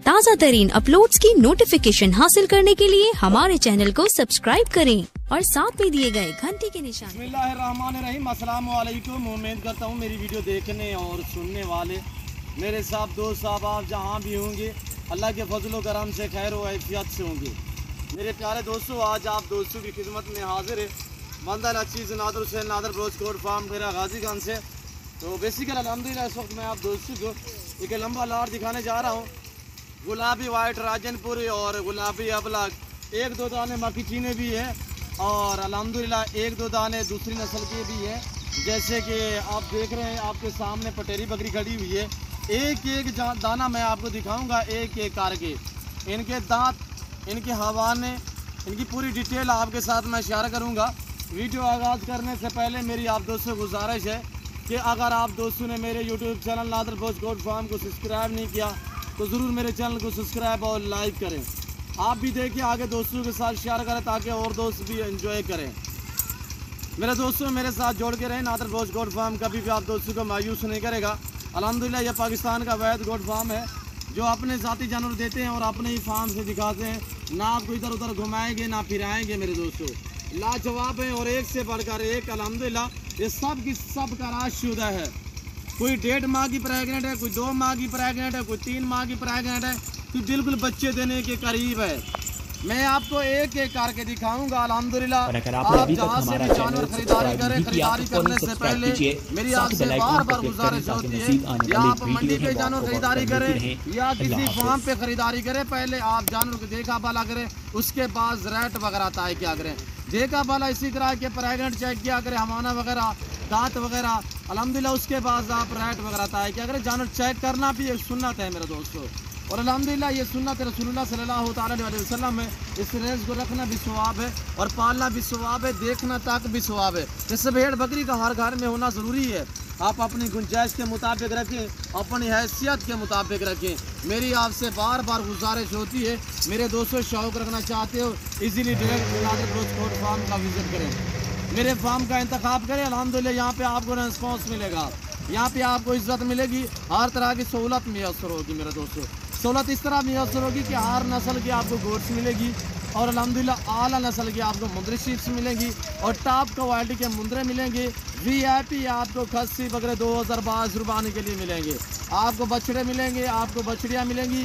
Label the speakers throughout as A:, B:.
A: ताज़ा तरीन अपलोड्स की नोटिफिकेशन हासिल करने के लिए हमारे चैनल को सब्सक्राइब करें और साथ में दिए गए घंटी के निशान।
B: बिस्मिल्लाहिर्रहमानिर्रहीम। अस्सलाम वालेकुम। उम्मीद करता हूँ मेरी वीडियो देखने और सुनने वाले मेरे साथ दोस्त साहब आप जहाँ भी होंगे अल्लाह के फजल करम से खैर व ऐफियत से होंगे। मेरे प्यारे दोस्तों, आज आप दोस्तों की खिदमत में हाजिर है बंदा अचीज़ नादर हुसैन नादर ब्रोचकोट फार्म मेरा गाजीगंज से। तो बेसिकली अल्हम्दुलिल्लाह इस वक्त मैं आप दोस्तों को एक लंबा लाट दिखाने जा रहा हूँ। गुलाबी वाइट राजनपुरी और गुलाबी अबलग, एक दो दाने मक्की चीने भी है और अल्हम्दुलिल्लाह एक दो दाने दूसरी नस्ल के भी है। जैसे कि आप देख रहे हैं आपके सामने पटेरी बकरी खड़ी हुई है। एक एक दाना मैं आपको दिखाऊंगा एक एक करके। इनके दांत, इनके हवाने, इनकी पूरी डिटेल आपके साथ मैं शेयर करूंगा। वीडियो आगाज़ करने से पहले मेरी आप दोस्तों से गुजारिश है कि अगर आप दोस्तों ने मेरे यूट्यूब चैनल नादर ब्रोचकोट फार्म को सब्सक्राइब नहीं किया तो ज़रूर मेरे चैनल को सब्सक्राइब और लाइक करें। आप भी देखिए, आगे दोस्तों के साथ शेयर करें ताकि और दोस्त भी एंजॉय करें। मेरे दोस्तों मेरे साथ जोड़ के रहें। नादर ब्रोचकोट फार्म कभी भी आप दोस्तों को मायूस नहीं करेगा। अल्हम्दुलिल्लाह यह पाकिस्तान का वैध गोट फार्म है जो अपने ज़ाती जानवर देते हैं और अपने ही फार्म से दिखाते हैं। ना आपको इधर उधर घुमाएंगे ना फिराएंगे। मेरे दोस्तों लाजवाब है और एक से बढ़कर एक। अल्हम्दुलिल्लाह ये सब की सब का राशुदा है। कोई 1.5 माह की प्रेगनेंट है, कोई 2 माह की प्रेगनेंट है, कोई 3 माह की प्रेगनेंट है, कोई बिल्कुल बच्चे देने के करीब है। मैं आपको एक एक करके दिखाऊंगा। अल्हम्दुलिल्लाह आप जहाँ से भी जानवर खरीदारी करें, खरीदारी करने से पहले मेरी आपसे बार बार गुजारिश होती है या आप मंडी पे जानवर खरीदारी करें या किसी फार्म पे खरीदारी करें, पहले आप जानवर को देखा भाला करें, उसके बाद रेट वगैरह तय क्या करें। देखा भाला इसी तरह के प्रेगनेंट चेक किया करें, हमाना वगैरह, दांत वगैरह। अल्हम्दुलिल्लाह उसके बाद आप रेट वगैरह तय क्या करें। जानवर चेक करना भी एक सुन्नत है मेरे दोस्तों और अल्हम्दुलिल्लाह ये सुन्नत रसूलुल्लाह सल्लल्लाहु अलैहि वसल्लम है। इस रेस को रखना भी सवाब है और पालना भी सवाब है, देखना तक भी सवाब है। जैसे भेड़ बकरी का हर घर में होना ज़रूरी है। आप अपनी गुंजाइश के मुताबिक रखें, अपनी हैसियत के मुताबिक रखें। मेरी आपसे बार बार गुजारिश होती है, मेरे दोस्तों शौक़ रखना चाहते हो इजीली डायरेक्ट नादर ब्रोचकोट फार्म का विज़िट करें, मेरे फार्म का इंतखाब करें। अल्हम्दुलिल्लाह यहाँ पे आपको रिस्पॉन्स मिलेगा, यहाँ पे आपको इज्जत मिलेगी, हर तरह की सहूलत मैसर होगी। मेरे दोस्तों सहूलत इस तरह मैसर होगी कि हर नस्ल की आपको गोट्स मिलेगी और अल्हम्दुलिल्लाह आला नस्ल की आपको मुंदरी शीप्स मिलेंगी और टॉप क्वालिटी के मुंदरे मिलेंगे। VIP आपको खस्सी वगैरह 2022 रुबानी के लिए मिलेंगे। आपको बछड़े मिलेंगे, आपको बछड़ियाँ मिलेंगी।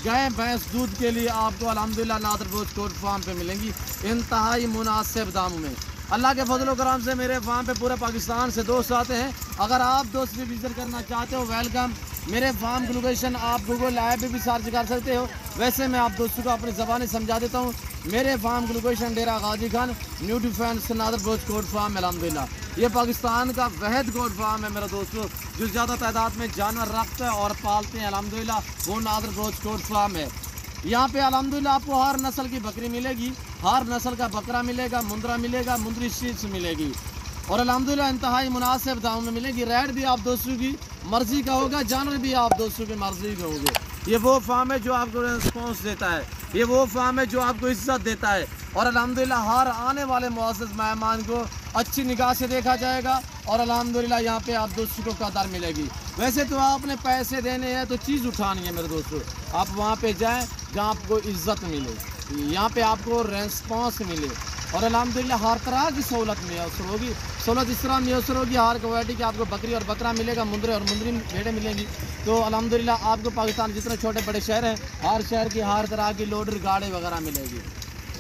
B: गाय भैंस दूध के लिए आपको अल्हम्दुलिल्लाह नादर ब्रोचकोट फार्म पे मिलेंगी इंतहाई मुनासिब दामों में। अल्लाह के फजल करम से मेरे फार्म पे पूरे पाकिस्तान से दोस्त आते हैं। अगर आप दोस्त भी विजिट करना चाहते हो, वेलकम। मेरे फार्म की लोकेशन आप गूगल ऐप पे भी सर्च कर सकते हो। वैसे मैं आप दोस्तों को अपनी ज़बानी समझा देता हूँ। मेरे फार्म की लोकेशन डेरा गाजीगंज, न्यू डिफेंस नादर ब्रोचकोट फार्म। अल्हम्दुलिल्लाह ये पाकिस्तान का वहद गोट फार्म है मेरे दोस्तों जो ज़्यादा तादाद में जानवर रखते हैं और पालते हैं। अल्हम्दुलिल्लाह वो नादर ब्रोचकोट फार्म है। यहाँ पे अल्हम्दुलिल्लाह आपको हर नस्ल की बकरी मिलेगी, हर नस्ल का बकरा मिलेगा, मुंदरा मिलेगा, मुंदरी शीप्स मिलेगी और अल्हम्दुलिल्लाह इंतहाई मुनासिब दामों में मिलेगी। रेट भी आप दोस्तों की मर्ज़ी का होगा, जानवर भी आप दोस्तों की मर्ज़ी के होंगे। ये वो फार्म है जो आपको रिस्पॉन्स देता है, ये वो फार्म है जो आपको इज्जत देता है और अल्हम्दुलिल्लाह हर आने वाले मुअज़्ज़ज़ मेहमान को अच्छी निगाह से देखा जाएगा और अल्हम्दुलिल्लाह यहाँ पे आप दोस्तों को कदर मिलेगी। वैसे तो आपने पैसे देने हैं तो चीज़ उठानी है मेरे दोस्तों। आप वहाँ पे जाएं जहाँ आपको इज्जत मिले, यहाँ पे आपको रेस्पॉन्स मिले और अल्हम्दुलिल्लाह हर तरह की सहूलत मैसर होगी। सहूलत इस तरह मैसर होगी, हर क्वालिटी की आपको बकरी और बकरा मिलेगा, मुंदरे और मुंदरी भेड़ें मिलेंगी। तो अल्हम्दुलिल्लाह आपको पाकिस्तान जितने छोटे बड़े शहर हैं, हर शहर की हर तरह की लोडर गाड़ी वगैरह मिलेगी।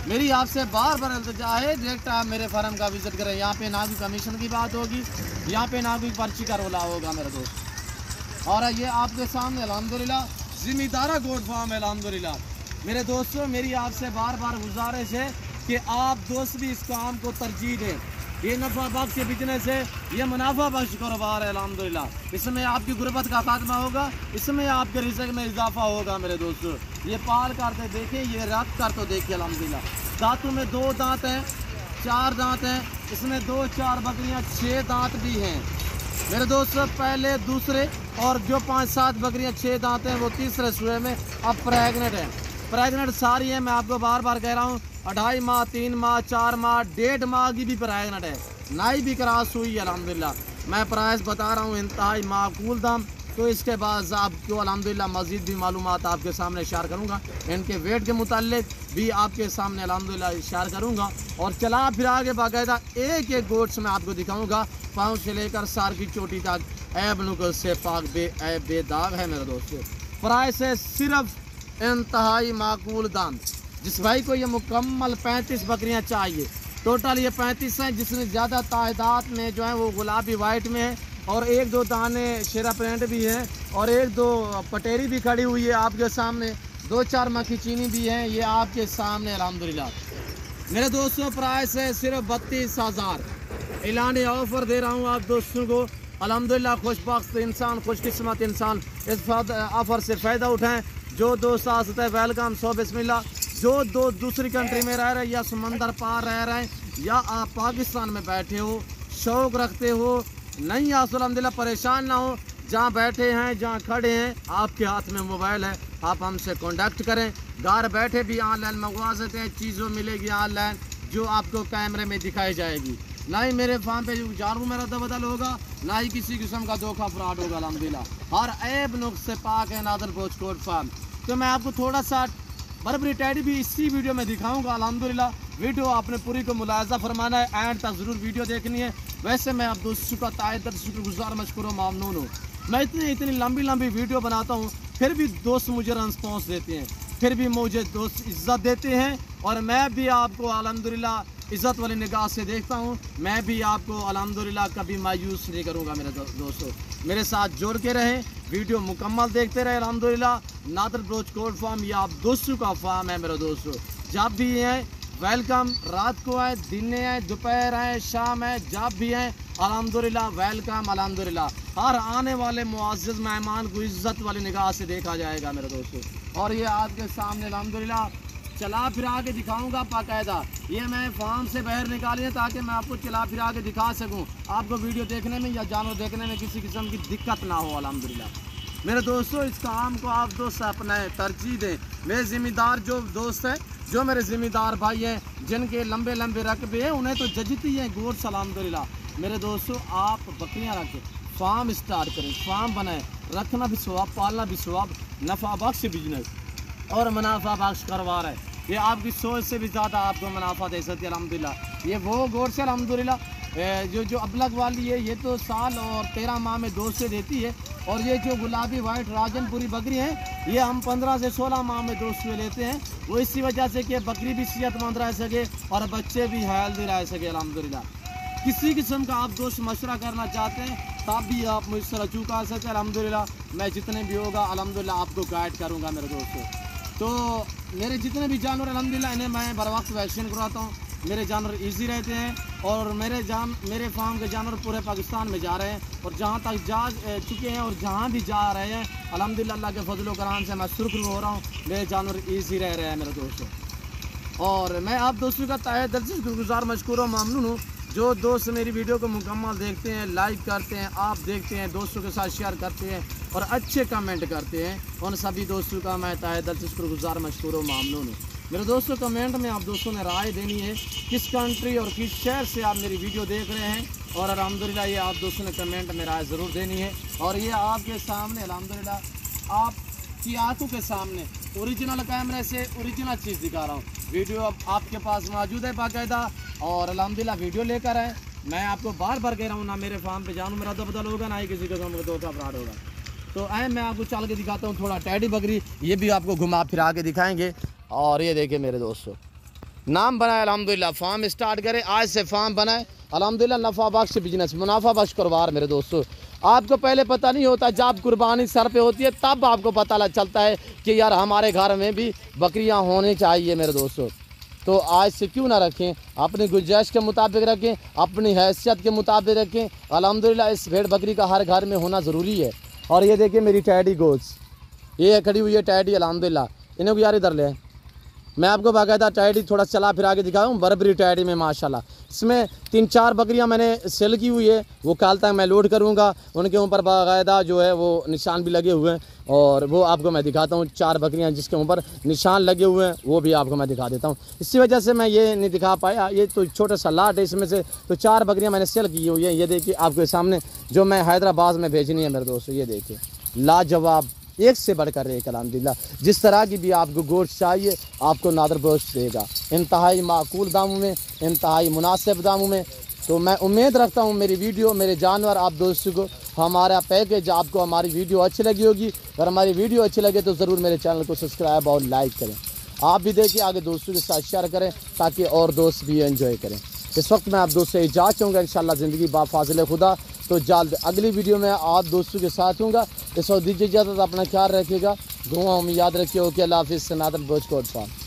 B: मेरी आपसे बार बार इल्तिजा है डायरेक्ट आप मेरे फार्म का विज़िट करें। यहाँ पे ना कोई कमीशन की बात होगी, यहाँ पे ना कोई पर्ची का रोला होगा मेरे दोस्त। और ये आपके सामने अल्हम्दुलिल्लाह ज़िम्मेदारा गोट फार्म है। अल्हम्दुलिल्लाह मेरे दोस्तों मेरी आपसे बार बार गुजारिश है कि आप दोस्त भी इस काम को तरजीह दें। ये नफ़ा बख्श बिजनेस है, ये मुनाफा बख्श कारोबार है। अल्हम्दुलिल्लाह इसमें आपकी गुर्बत का खात्मा होगा, इसमें आपके रिज़्क़ में इजाफा होगा। मेरे दोस्तों ये पाल करते देखें, ये रख कर तो देखिए। अल्हम्दुलिल्लाह दांतों में 2 दांत हैं, 4 दांत हैं, इसमें 2-4 बकरियां 6 दांत भी हैं मेरे दोस्तों। पहले दूसरे और जो 5-7 बकरियां 6 दांत हैं वो तीसरे सूए में अब प्रेगनेंट हैं। प्रेगनेंट सारी है, मैं आपको बार बार कह रहा हूँ। 2.5 माह, 3 माह, 4 माह, 1.5 माह की भी प्रेगनेंट है, नाई भी क्रॉस हुई है। अल्हम्दुलिल्लाह मैं प्राइस बता रहा हूँ इंतहाई माकूल दाम तो इसके बाद आपको अल्हम्दुलिल्लाह मज़ीद भी मालूमात आपके सामने शेयर करूँगा, इनके वेट के मुतालिक भी आपके सामने अल्हम्दुलिल्लाह शेयर करूँगा। और चला फिर आगे बाकायदा एक एक गोट्स में आपको दिखाऊँगा, पाँव से लेकर सार की चोटी तक ऐब नुक़्स से पाक बेदाग है मेरे दोस्तों। प्राइस है सिर्फ इंतहाई माकूल दाम। जिस भाई को ये मुकम्मल 35 बकरियाँ चाहिए, टोटल ये 35 हैं, जिसमें ज़्यादा तादाद में जो है वो गुलाबी वाइट में है और एक दो दाने शेरा प्रिंट भी है और एक दो पटेरी भी खड़ी हुई है आपके सामने, 2-4 मक्खी चीनी भी हैं, ये आपके सामने अल्हम्दुलिल्लाह। मेरे दोस्तों प्राइस है सिर्फ 32,000। ऐलानी ऑफ़र दे रहा हूँ आप दोस्तों को, अल्हम्दुलिल्लाह खुशबख्त इंसान, खुशकिस्मत इंसान इस ऑफ़र से फ़ायदा उठाएँ। जो दोस्त आ सकते हैं वेलकम, सो बिस्मिल्लाह। जो दो दूसरी कंट्री में रह रहे हैं या समंदर पार रह रहे हैं या आप पाकिस्तान में बैठे हो, शौक़ रखते हो, नहीं आ अल्हम्दुलिल्लाह परेशान ना हो, जहाँ बैठे हैं जहाँ खड़े हैं आपके हाथ में मोबाइल है, आप हमसे कांटेक्ट करें। घर बैठे भी ऑनलाइन मंगवा सकते हैं, चीज़ों मिलेगी ऑनलाइन जो आपको कैमरे में दिखाई जाएगी। ना ही मेरे फार्म पे जानवर में रद्द बदल होगा, ना ही किसी किस्म का धोखा फ्रॉड होगा अल्हम्दुलिल्लाह। हर ऐब नुक्स से पाक है नादर कोट फार्म। तो मैं आपको थोड़ा सा बर्बरी टैडी भी इसी वीडियो में दिखाऊंगा अल्हम्दुलिल्लाह। वीडियो आपने पूरी को मुलाहिज़ा फरमाना है, एंड तक ज़रूर वीडियो देखनी है। वैसे मैं आप दोस्तों का ताए दिल शुक्रगुज़ार मशकूर मामनून हूँ। मैं इतनी लंबी वीडियो बनाता हूँ, फिर भी दोस्त मुझे रिस्पॉन्स देते हैं, फिर भी मुझे दोस्त इज़्ज़त देते हैं और मैं भी आपको अल्हम्दुलिल्लाह इज़्ज़त वाली निगाह से देखता हूँ। मैं भी आपको अल्हम्दुलिल्लाह कभी मायूस नहीं करूँगा मेरे दोस्तों। मेरे साथ जुड़ के रहें, वीडियो मुकम्मल देखते रहे अल्हम्दुलिल्लाह। नादर ब्रोच कोट फार्म ये आप दोस्तों का फार्म है मेरे दोस्तों। जब भी आए वेलकम, रात को आए, दिन में आए, दोपहर आए, शाम आए, जब भी आए अल्हम्दुलिल्लाह वेलकम अल्हम्दुलिल्लाह। हर आने वाले मुअज़्ज़ज़ मेहमान को इज़्ज़त वाली निगाह से देखा जाएगा मेरे दोस्तों। और ये आपके सामने अल्हम्दुलिल्लाह चला फिरा के दिखाऊंगा बाकायदा। ये मैं फार्म से बाहर निकाली है ताकि मैं आपको चला फिरा के दिखा सकूं, आपको वीडियो देखने में या जानवर देखने में किसी किस्म की दिक्कत ना हो अल्हम्दुलिल्लाह। मेरे दोस्तों इस काम को आप दोस्त अपनाएं, तरजीह दें। मेरे ज़िम्मेदार जो दोस्त हैं, जो मेरे ज़िम्मेदार भाई हैं, जिनके लंबे लंबे रकबे हैं, उन्हें तो जजती है गोट्स अल्हम्दुलिल्लाह। मेरे दोस्तों आप बकरियाँ रखें, फार्म स्टार्ट करें, फार्म बनाएं, रखना भी सवाब, पालना भी सवाब, नफ़ा बख्श बिजनेस और मुनाफा बख्श कारोबार है। ये आपकी सोच से भी ज़्यादा आपको मुनाफा दे सकती है अल्हम्दुलिल्लाह। ये वो गोट से अल्हम्दुलिल्लाह जो अबलग वाली है, ये तो साल और 13 माह में 2 से देती है। और ये जो गुलाबी वाइट राजनपुरी बकरी है, ये हम 15 से 16 माह में 2 से लेते हैं। वो इसी वजह से कि बकरी भी सेहतमंद रह सके और बच्चे भी हेल्दी रह सके अल्हम्दुलिल्लाह। किसी किस्म का आप दोस्त मशवरा करना चाहते हैं तब भी आप मुझसे रजू कर सकते हैं अल्हम्दुलिल्लाह। मैं जितने भी होगा अल्हम्दुलिल्लाह आपको गाइड करूँगा मेरे दोस्तों। तो मेरे जितने भी जानवर अल्हम्दुलिल्लाह इन्हें मैं बर वक्त वैक्सीन करवाता हूँ। मेरे जानवर इजी रहते हैं और मेरे फार्म के जानवर पूरे पाकिस्तान में जा रहे हैं और जहाँ तक जा चुके हैं और जहाँ भी जा रहे हैं अल्हम्दुलिल्लाह अल्लाह के फजल कराम से मैं सुरखरू हो रहा हूँ। मेरे जानवर इजी रह रहे हैं मेरे दोस्तों। और मैं आप दोस्तों का तहे दिल से शुक्रगुज़ार मशकूर और मामनून हूँ। जो दोस्त मेरी वीडियो को मुकम्मल देखते हैं, लाइक करते हैं, आप देखते हैं, दोस्तों के साथ शेयर करते हैं और अच्छे कमेंट करते हैं, उन सभी दोस्तों का मैं तहे दिल से शुक्रगुज़ार मशकूर और मामनून हूँ। मेरे दोस्तों कमेंट में आप दोस्तों ने राय देनी है किस कंट्री और किस शहर से आप मेरी वीडियो देख रहे हैं और अल्हम्दुलिल्लाह ये आप दोस्तों ने कमेंट में राय ज़रूर देनी है। और ये आपके सामने अल्हम्दुलिल्लाह आपकी आंखों के सामने ओरिजिनल कैमरे से ओरिजिनल चीज़ दिखा रहा हूँ। वीडियो अब आपके पास मौजूद है बाकायदा और अल्हम्दुलिल्लाह वीडियो लेकर आए। मैं आपको बार बार कह रहा हूँ, ना मेरे फार्म पे जानू मेरा बदल होगा, ना ही किसी का धोखा फ्रॉड होगा। तो आए मैं आपको चल के दिखाता हूँ थोड़ा टैडी बकरी, ये भी आपको घुमा फिरा के दिखाएँगे। और ये देखिए मेरे दोस्तों, नाम बनाए अल्हम्दुलिल्लाह, फार्म स्टार्ट करें, आज से फार्म बनाए अल्हम्दुलिल्लाह। नफ़ा बख्श बिजनेस, मुनाफा बख्श कारोबार मेरे दोस्तों। आपको पहले पता नहीं होता, जब कुर्बानी सर पे होती है तब आपको पता चलता है कि यार हमारे घर में भी बकरियां होनी चाहिए मेरे दोस्तों। तो आज से क्यों ना रखें, अपनी गुंजाइश के मुताबिक रखें, अपनी हैसियत के मुताबिक रखें। अल्हम्दुलिल्लाह इस भेड़ बकरी का हर घर में होना ज़रूरी है। और ये देखिए मेरी टैडी गोट्स, ये खड़ी हुई है टैडी अल्हम्दुलिल्लाह। इन्हें को यार इधर ले, मैं आपको बाकायदा टैडी थोड़ा चला फिरा के दिखाऊँ। बर्बरी टैडी में माशाल्लाह इसमें 3-4 बकरियां मैंने सेल की हुई है, वो कल तक मैं लोड करूंगा। उनके ऊपर बाकायदा जो है वो निशान भी लगे हुए हैं और वो आपको मैं दिखाता हूँ। 4 बकरियां जिसके ऊपर निशान लगे हुए हैं वो भी आपको मैं दिखा देता हूँ। इसी वजह से मैं ये नहीं दिखा पाया, ये तो छोटा सा लाट है, इसमें से तो 4 बकरियाँ मैंने सेल की हुई है। ये देखिए आपके सामने जो मैं हैदराबाद में भेजनी है मेरे दोस्तों। ये देखिए लाजवाब, एक से बढ़कर एक अल्हम्दुलिल्लाह। जिस तरह की भी आपको गोश्त चाहिए आपको नादर गोश्त देगा, इंतहाई माकूल दामों में, इंतहाई मुनासिब दामों में। तो मैं उम्मीद रखता हूँ मेरी वीडियो, मेरे जानवर आप दोस्तों को, हमारा पैकेज आपको, हमारी वीडियो अच्छी लगी होगी। अगर हमारी वीडियो अच्छी लगे तो ज़रूर मेरे चैनल को सब्सक्राइब और लाइक करें। आप भी देखिए, आगे दोस्तों के साथ शेयर करें ताकि और दोस्त भी एंजॉय करें। इस वक्त मैं आप दोस्तों से इजाज़त चाहूँगा, इंशाअल्लाह ज़िंदगी बाफ़ाज़िल खुदा। तो जल्द अगली वीडियो में आप दोस्तों के साथ हूँगा। इस वक्त दीजिए इजाज़त, अपना ख्याल रखिएगा, दुआओं में याद रखिए। ओके, अल्लाह हाफ़िज़। नादर भोजकोट साहब।